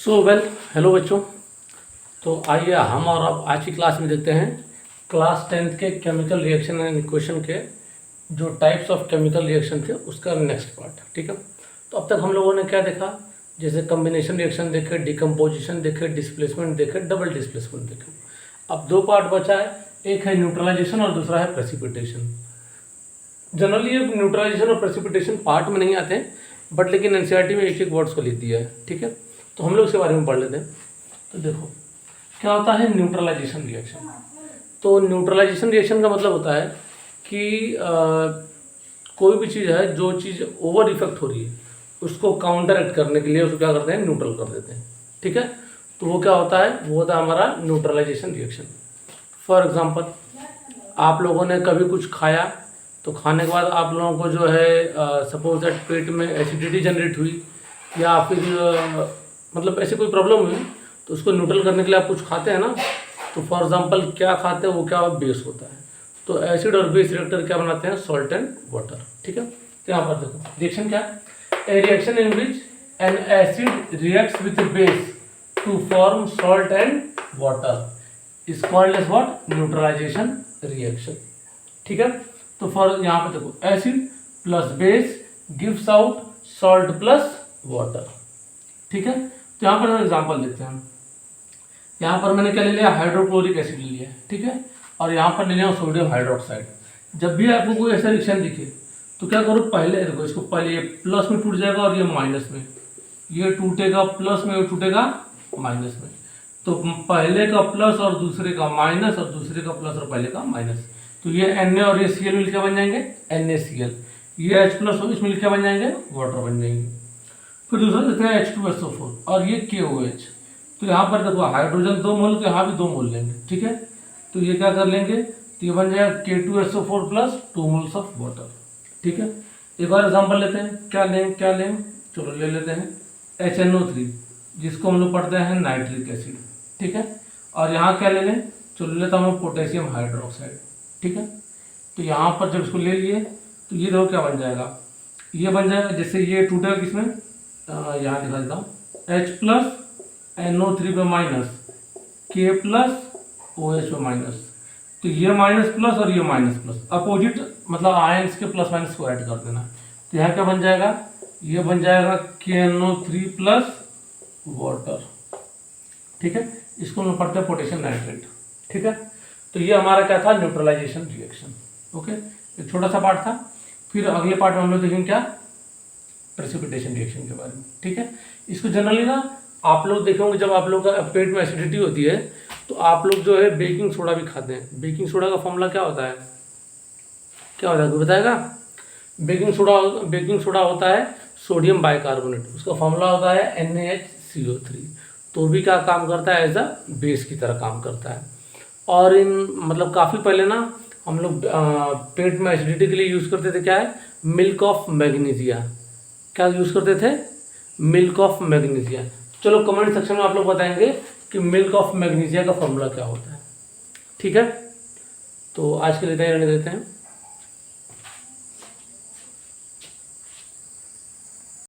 Hello बच्चों। तो आइए हम और अब आज की क्लास में देखते हैं क्लास 10th के केमिकल रिएक्शन एंड इक्वेशन के जो टाइप्स ऑफ केमिकल रिएक्शन थे उसका नेक्स्ट पार्ट। ठीक है, तो अब तक हम लोगों ने क्या देखा, जैसे कम्बिनेशन रिएक्शन देखे, डिकम्पोजिशन देखे, डिस्प्लेसमेंट देखे, डबल डिस्प्लेसमेंट देखे। अब दो पार्ट बचा है, एक है न्यूट्रलाइजेशन और दूसरा है प्रेसिपिटेशन। जनरली ये न्यूट्रलाइजेशन और प्रेसिपिटेशन पार्ट में नहीं आते हैं, बट लेकिन एनसीईआरटी में एक एक वर्ड्स को लिख दिया है। ठीक है, तो हम लोग इसके बारे में पढ़ लेते हैं। तो देखो क्या होता है न्यूट्रलाइजेशन रिएक्शन। तो न्यूट्रलाइजेशन रिएक्शन का मतलब होता है कि कोई भी चीज़ है, जो चीज़ ओवर इफेक्ट हो रही है उसको काउंटर एक्ट करने के लिए उसको क्या करते हैं, न्यूट्रल कर देते हैं। ठीक है, तो वो क्या होता है, वो होता है हमारा न्यूट्रलाइजेशन रिएक्शन। फॉर एग्जांपल, आप लोगों ने कभी कुछ खाया, तो खाने के बाद आप लोगों को जो है सपोज दैट पेट में एसिडिटी जनरेट हुई या फिर मतलब ऐसे कोई प्रॉब्लम हुई, तो उसको न्यूट्रल करने के लिए आप कुछ खाते हैं ना। तो फॉर एग्जांपल क्या खाते हैं, वो क्या बेस होता है। तो एसिड और बेस रिएक्टर क्या बनाते हैं, सॉल्ट एंड वाटर। ठीक है, तो यहाँ पर देखो रिएक्शन क्या है, a reaction in which an acid reacts with base to form salt and water is called as what, neutralisation reaction. ठीक है, तो फॉर यहाँ पे देखो acid plus base gives out salt plus water. ठीक है, तो यहाँ पर हम एग्जांपल देखते हैं। यहाँ पर मैंने क्या ले लिया, हाइड्रोक्लोरिक एसिड ले लिया। ठीक है, और यहाँ पर ले लिया सोडियम हाइड्रोक्साइड। जब भी आपको कोई ऐसा रिएक्शन दिखे तो क्या करो, पहले देखो इसको, पहले ये प्लस में टूट जाएगा और ये माइनस में, ये टूटेगा प्लस में, ये टूटेगा माइनस में। तो पहले का प्लस और दूसरे का माइनस और दूसरे का प्लस और पहले का माइनस, तो ये Na और ये Cl मिलकर बन जाएंगे NaCl। ये H प्लस और इसमें मिलकर बन जाएंगे वाटर बन जाएंगे। फिर दूसरा देते हैं H2SO4 और ये KOH। तो यहाँ पर देखो हाइड्रोजन 2 मोल, तो यहाँ भी 2 मोल लेंगे। ठीक है, तो ये क्या कर लेंगे, तो ये बन जाएगा K2SO4 plus 2 moles of water. ठीक है, एक और एग्जाम्पल लेते हैं, क्या लेंगे, चलो ले लेते हैं HNO3, जिसको हम लोग पढ़ते हैं नाइट्रिक एसिड। ठीक है, और यहाँ क्या ले लें, चलो लेता हूँ पोटेशियम हाइड्रोक्साइड। ठीक है, तो यहाँ पर जब इसको ले लिए तो ये देखो क्या बन जाएगा, ये बन जाएगा, जैसे ये टूटेगा किसमें, यहाँ दिखा देता हूँ, H प्लस NO3 पे माइनस, K प्लस OH पे माइनस। तो ये माइनस प्लस और ये माइनस प्लस, अपोजिट मतलब आयंस के प्लस माइनस को ऐड कर देना। तो यहाँ क्या बन जाएगा, ये बन जाएगा KNO3 प्लस वाटर। ठीक है, इसको हम पढ़ते हैं पोटेशियम नाइट्रेट। ठीक है, तो ये हमारा क्या था, न्यूट्रलाइजेशन रिएक्शन। ओके, एक छोटा सा पार्ट था। फिर अगले पार्ट में हम लोग देखेंगे क्या, प्रेसिपिटेशन रिएक्शन के बारे में। ठीक है, इसको जनरली ना आप लोग देखे होंगे, जब आप लोग का पेट में एसिडिटी होती है तो आप लोग जो है बेकिंग सोडा भी खाते हैं। बेकिंग सोडा का फॉर्मूला क्या होता है, क्या होता है, कोई बताएगा। बेकिंग सोडा होता है सोडियम बाइकार्बोनेट, उसका फॉर्मूला होता है NaHCO3। तो भी क्या काम करता है, एज अ बेस की तरह काम करता है। और इन मतलब काफ़ी पहले ना हम लोग पेट में एसिडिटी के लिए यूज़ करते थे, क्या है, मिल्क ऑफ मैग्नीशिया। क्या यूज़ करते थे, मिल्क ऑफ मैग्नीशिया। चलो कमेंट सेक्शन में आप लोग बताएंगे कि मिल्क ऑफ मैग्नीशिया का फॉर्मूला क्या होता है। ठीक है, तो आज के लिए इतना ही रहने देते हैं।